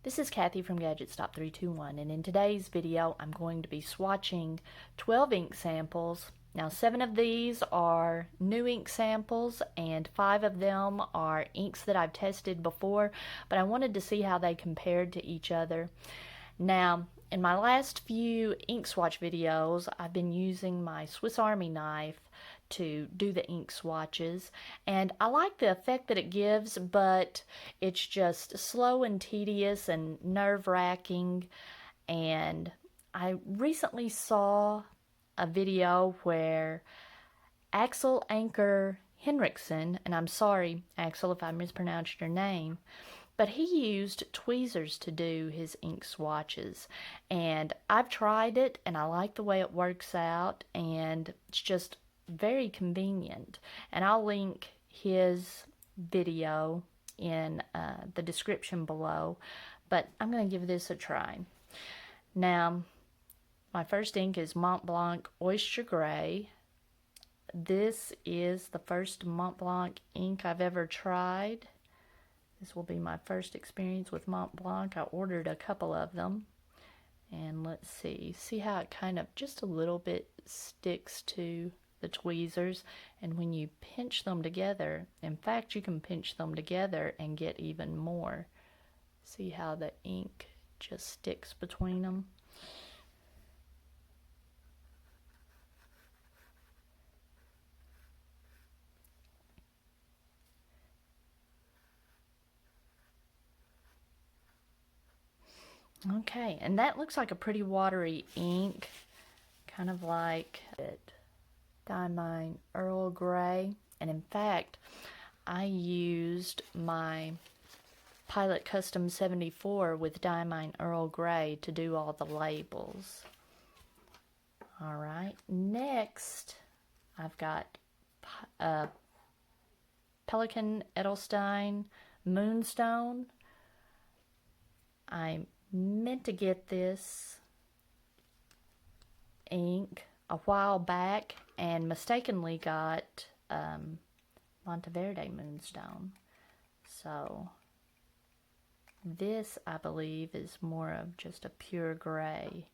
This is Kathy from GadgetStop321, and in today's video I'm going to be swatching 12 ink samples. Now 7 of these are new ink samples and 5 of them are inks that I've tested before, but I wanted to see how they compared to each other. Now in my last few ink swatch videos I've been using my Swiss Army knife to do the ink swatches, and I like the effect that it gives, but it's just slow and tedious and nerve-wracking. And I recently saw a video where Aksel A Henriksen, and I'm sorry Aksel if I mispronounced your name, but he used tweezers to do his ink swatches, and I've tried it and I like the way it works out, and it's just very convenient. And I'll link his video in the description below, but I'm going to give this a try. Now my first ink is Mont Blanc Oyster Gray. This is the first Mont Blanc ink I've ever tried. This will be my first experience with Mont Blanc. I ordered a couple of them, and let's see how it kind of just a little bit sticks to the tweezers, and when you pinch them together, in fact you can pinch them together and get even more. See how the ink just sticks between them? Okay, and that looks like a pretty watery ink, kind of like it. Diamine Earl Grey, and in fact I used my Pilot Custom 74 with Diamine Earl Grey to do all the labels. Alright, next I've got Pelikan Edelstein Moonstone. I meant to get this ink a while back and mistakenly got Monteverde Moonstone. So this, I believe, is more of just a pure gray.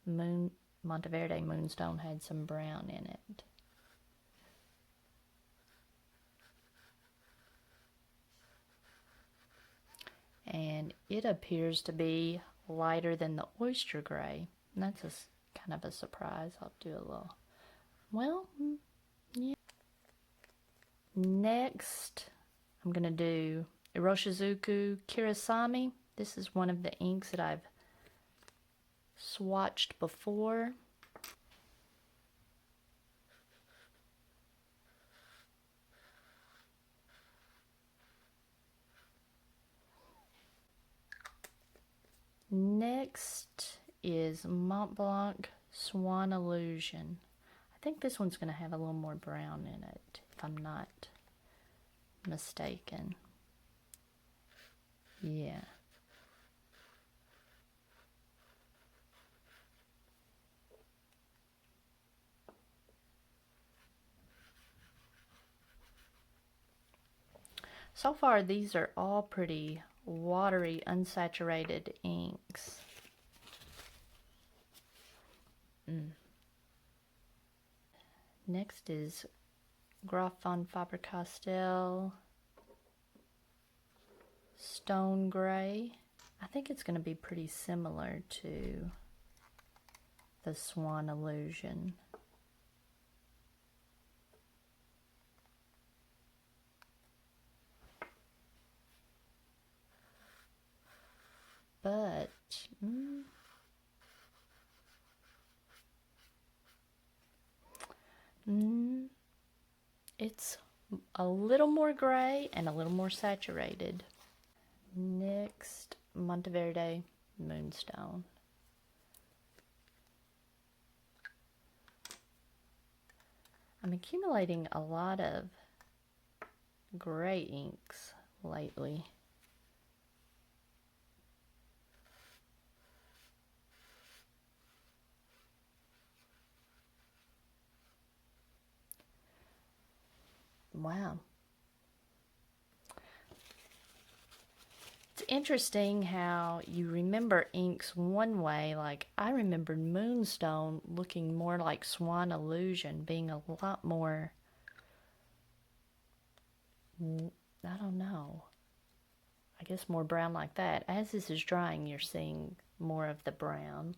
Monteverde Moonstone had some brown in it. And it appears to be lighter than the Oyster Gray. And that's kind of a surprise. I'll do a little, well, yeah. Next, I'm going to do Iroshizuku Kirasami. This is one of the inks that I've swatched before. Next is Mont Blanc Swan Illusion. I think this one's going to have a little more brown in it, if I'm not mistaken. Yeah. So far, these are all pretty watery, unsaturated inks. Next is Graf von Faber-Castell Stone Gray. I think it's going to be pretty similar to the Swan Illusion. But it's a little more gray and a little more saturated. Next, Monteverde Moonstone. I'm accumulating a lot of gray inks lately. Wow. interesting how you remember inks one way. Like, I remembered Moonstone looking more like Swan Illusion, being a lot more, I don't know, I guess more brown like that. As this is drying, you're seeing more of the brown.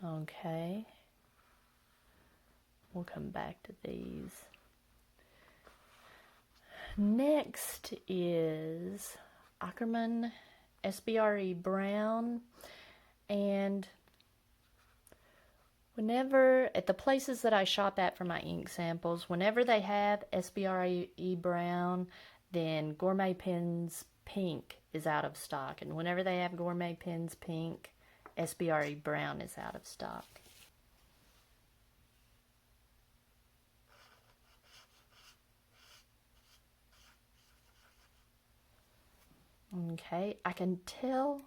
Okay. We'll come back to these. Next is Ackerman SBRE Brown, and whenever, at the places that I shop at for my ink samples, whenever they have SBRE Brown, then Gourmet Pens Pink is out of stock, and whenever they have Gourmet Pens Pink, SBRE Brown is out of stock. Okay, I can tell,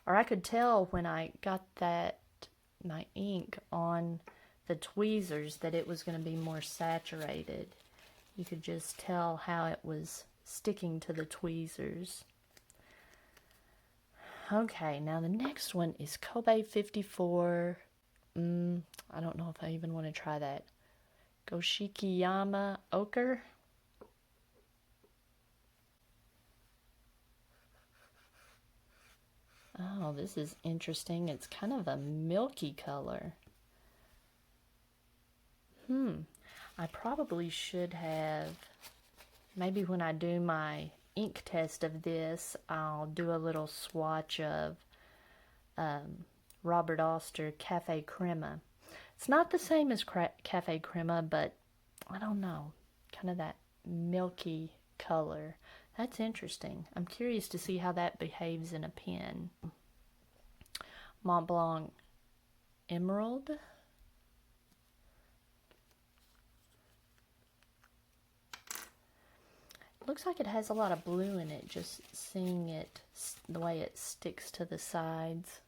or I could tell when I got my ink on the tweezers that it was going to be more saturated. You could just tell how it was sticking to the tweezers. Okay, now the next one is Kobe 54. I don't know if I even want to try that. Goshikiyama Ochre. Oh, this is interesting. It's kind of a milky color. I probably should have, maybe when I do my ink test of this, I'll do a little swatch of Robert Oyster Cafe Crema. It's not the same as Cafe Crema, but I don't know, kind of that milky color. That's interesting. I'm curious to see how that behaves in a pen. Mont Blanc Emerald. Looks like it has a lot of blue in it, just seeing it, the way it sticks to the sides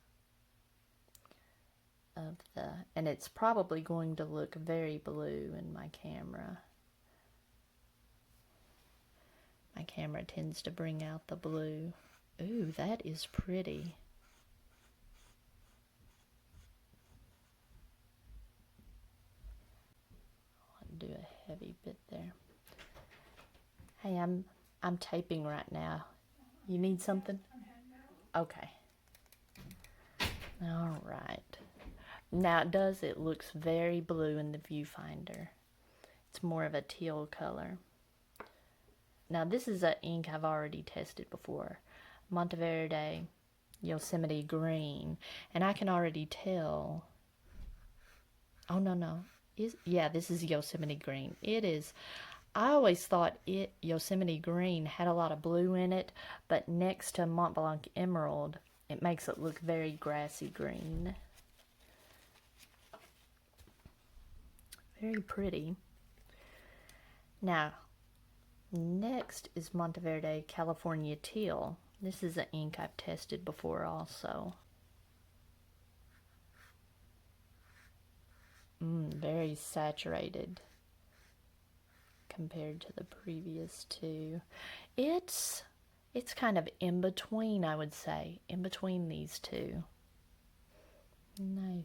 of the, and it's probably going to look very blue in my camera. My camera tends to bring out the blue. Ooh, that is pretty. I'll do a heavy bit there. Hey, I'm taping right now. You need something? Okay. All right. Now it looks very blue in the viewfinder. It's more of a teal color. Now this is an ink I've already tested before. Monteverde Yosemite Green. And I can already tell. Oh, no. Yeah, this is Yosemite Green. It is. I always thought Yosemite Green had a lot of blue in it, but next to Mont Blanc Emerald, it makes it look very grassy green. Very pretty. Now, next is Monteverde California Teal. This is an ink I've tested before also. Very saturated compared to the previous two. It's kind of in between, I would say, in between these two. Nice.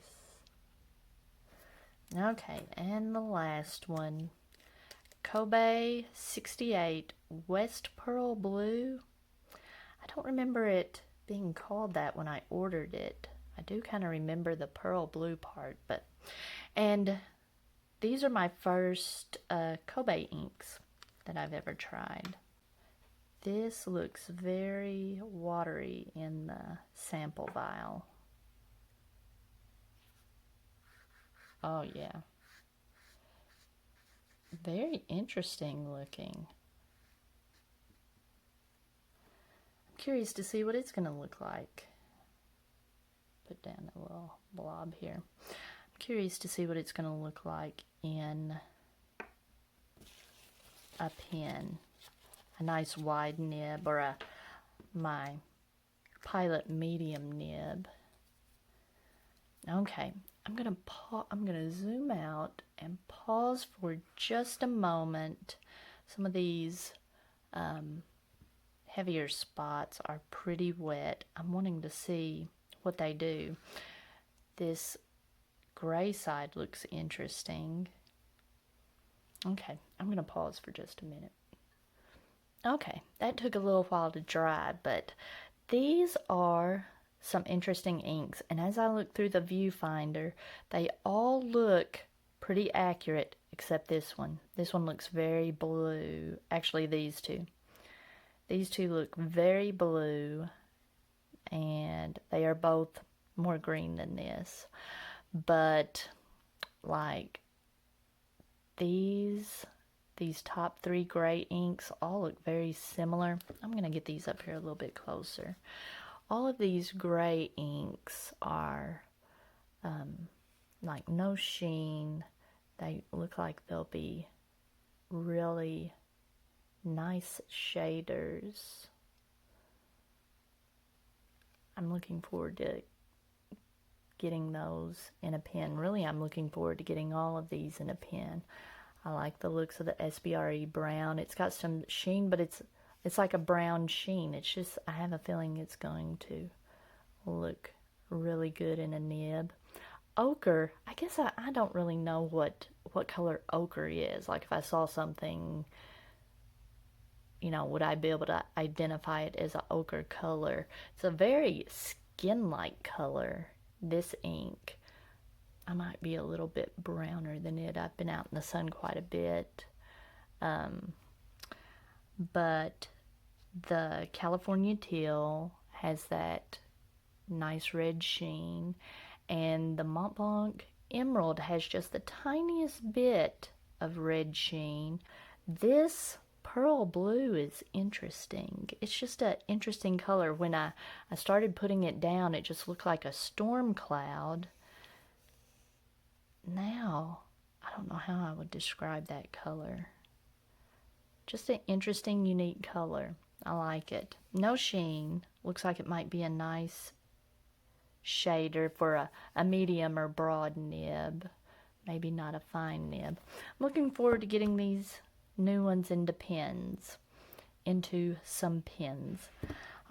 Okay, and the last one, Kobe 68 West Pearl Blue. I don't remember it being called that when I ordered it. I do kind of remember the pearl blue part, and these are my first Kobe inks that I've ever tried. This looks very watery in the sample vial. Oh yeah. Very interesting looking. I'm curious to see what it's going to look like. Put down a little blob here. I'm curious to see what it's going to look like in a pen. A nice wide nib, or my Pilot medium nib. Okay, I'm gonna zoom out and pause for just a moment. Some of these heavier spots are pretty wet. I'm wanting to see what they do. This gray side looks interesting. Okay, I'm going to pause for just a minute. Okay, that took a little while to dry, but these are some interesting inks. And as I look through the viewfinder, they all look pretty accurate except this one. This one looks very blue. Actually, these two. These two look very blue, and they are both more green than this. But like these top 3 gray inks all look very similar. I'm going to get these up here a little bit closer. All of these gray inks are like no sheen. They look like they'll be really nice shaders. I'm looking forward to getting those in a pen. Really, I'm looking forward to getting all of these in a pen. I like the looks of the SBRE brown. It's got some sheen, but it's like a brown sheen. It's just, I have a feeling it's going to look really good in a nib. Ochre, I guess I don't really know what color ochre is. Like if I saw something, you know, would I be able to identify it as an ochre color? It's a very skin-like color, this ink. I might be a little bit browner than it. I've been out in the sun quite a bit. But the California Teal has that nice red sheen, and the Mont Blanc Emerald has just the tiniest bit of red sheen. This pearl blue is interesting. It's just an interesting color. When I started putting it down, it just looked like a storm cloud. Now, I don't know how I would describe that color. Just an interesting, unique color. I like it. No sheen. Looks like it might be a nice shader for a medium or broad nib. Maybe not a fine nib. I'm looking forward to getting these new ones into pens. Into some pens.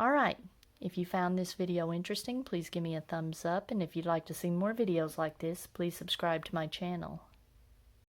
Alright. If you found this video interesting, please give me a thumbs up, and if you'd like to see more videos like this, please subscribe to my channel.